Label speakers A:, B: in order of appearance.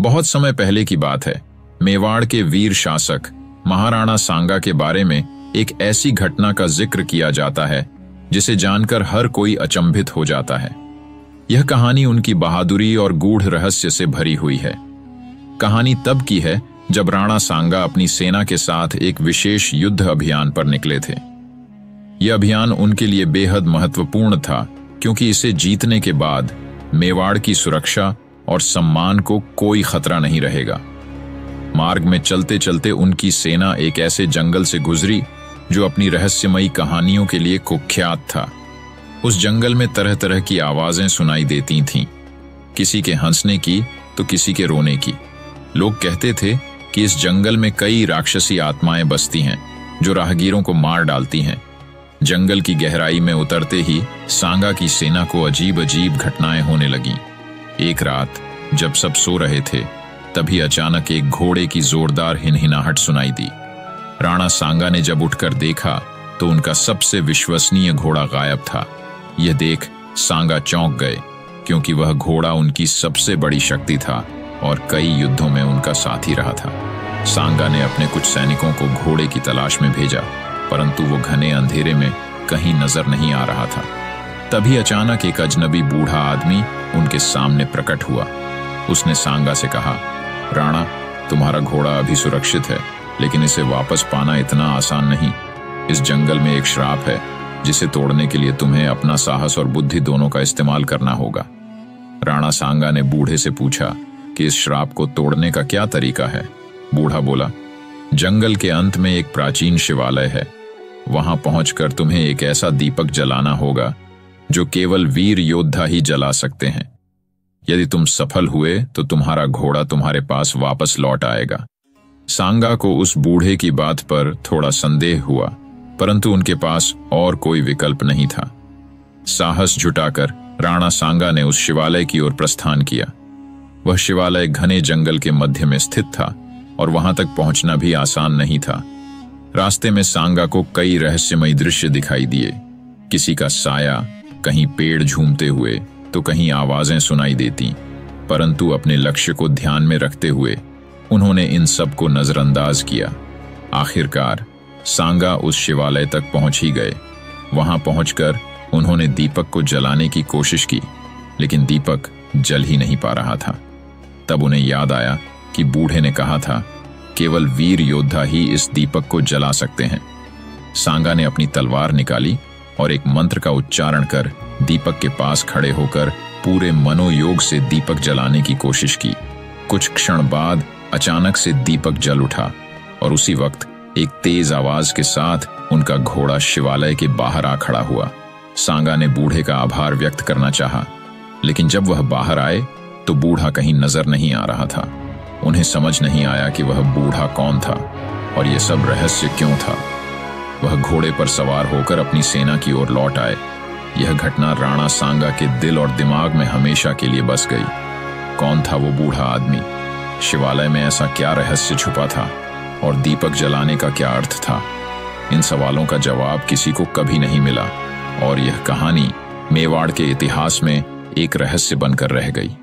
A: बहुत समय पहले की बात है। मेवाड़ के वीर शासक महाराणा सांगा के बारे में एक ऐसी घटना का जिक्र किया जाता है जिसे जानकर हर कोई अचंभित हो जाता है। यह कहानी उनकी बहादुरी और गूढ़ रहस्य से भरी हुई है। कहानी तब की है जब राणा सांगा अपनी सेना के साथ एक विशेष युद्ध अभियान पर निकले थे। यह अभियान उनके लिए बेहद महत्वपूर्ण था क्योंकि इसे जीतने के बाद मेवाड़ की सुरक्षा और सम्मान को कोई खतरा नहीं रहेगा। मार्ग में चलते चलते उनकी सेना एक ऐसे जंगल से गुजरी जो अपनी रहस्यमयी कहानियों के लिए कुख्यात था। उस जंगल में तरह तरह की आवाजें सुनाई देती थीं, किसी के हंसने की तो किसी के रोने की। लोग कहते थे कि इस जंगल में कई राक्षसी आत्माएं बसती हैं जो राहगीरों को मार डालती हैं। जंगल की गहराई में उतरते ही सांगा की सेना को अजीब अजीब घटनाएं होने लगीं। एक रात जब सब सो रहे थे तभी अचानक एक घोड़े की जोरदार हिनहिनाहट सुनाई दी। राणा सांगा ने जब उठकर देखा तो उनका सबसे विश्वसनीय घोड़ा गायब था। यह देख सांगा चौंक गए क्योंकि वह घोड़ा उनकी सबसे बड़ी शक्ति था और कई युद्धों में उनका साथी रहा था। सांगा ने अपने कुछ सैनिकों को घोड़े की तलाश में भेजा, परंतु वो घने अंधेरे में कहीं नजर नहीं आ रहा था। तभी अचानक एक अजनबी बूढ़ा आदमी उनके सामने प्रकट हुआ। उसने सांगा से कहा, राणा, तुम्हारा घोड़ा अभी सुरक्षित है, लेकिन इसे वापस पाना इतना आसान नहीं। इस जंगल में एक श्राप है जिसे तोड़ने के लिए तुम्हें अपना साहस और बुद्धि दोनों का इस्तेमाल करना होगा। राणा सांगा ने बूढ़े से पूछा कि इस श्राप को तोड़ने का क्या तरीका है। बूढ़ा बोला, जंगल के अंत में एक प्राचीन शिवालय है। वहां पहुंचकर तुम्हें एक ऐसा दीपक जलाना होगा जो केवल वीर योद्धा ही जला सकते हैं। यदि तुम सफल हुए तो तुम्हारा घोड़ा तुम्हारे पास वापस लौट आएगा। सांगा को उस बूढ़े की बात पर थोड़ा संदेह हुआ, परंतु उनके पास और कोई विकल्प नहीं था। साहस जुटाकर राणा सांगा ने उस शिवालय की ओर प्रस्थान किया। वह शिवालय घने जंगल के मध्य में स्थित था और वहां तक पहुंचना भी आसान नहीं था। रास्ते में सांगा को कई रहस्यमयी दृश्य दिखाई दिए। किसी का साया, कहीं पेड़ झूमते हुए तो कहीं आवाजें सुनाई देती, परंतु अपने लक्ष्य को ध्यान में रखते हुए उन्होंने इन सब को नजरअंदाज किया। आखिरकार सांगा उस शिवालय तक पहुंच ही गए। वहां पहुंचकर उन्होंने दीपक को जलाने की कोशिश की, लेकिन दीपक जल ही नहीं पा रहा था। तब उन्हें याद आया कि बूढ़े ने कहा था, केवल वीर योद्धा ही इस दीपक को जला सकते हैं। सांगा ने अपनी तलवार निकाली और एक मंत्र का उच्चारण कर दीपक के पास खड़े होकर पूरे मनोयोग से दीपक जलाने की कोशिश की। कुछ क्षण बाद अचानक से दीपक जल उठा और उसी वक्त एक तेज आवाज के साथ उनका घोड़ा शिवालय के बाहर आ खड़ा हुआ। सांगा ने बूढ़े का आभार व्यक्त करना चाहा, लेकिन जब वह बाहर आए तो बूढ़ा कहीं नजर नहीं आ रहा था। उन्हें समझ नहीं आया कि वह बूढ़ा कौन था और यह सब रहस्य क्यों था। वह घोड़े पर सवार होकर अपनी सेना की ओर लौट आए। यह घटना राणा सांगा के दिल और दिमाग में हमेशा के लिए बस गई। कौन था वो बूढ़ा आदमी? शिवालय में ऐसा क्या रहस्य छुपा था और दीपक जलाने का क्या अर्थ था? इन सवालों का जवाब किसी को कभी नहीं मिला और यह कहानी मेवाड़ के इतिहास में एक रहस्य बनकर रह गई।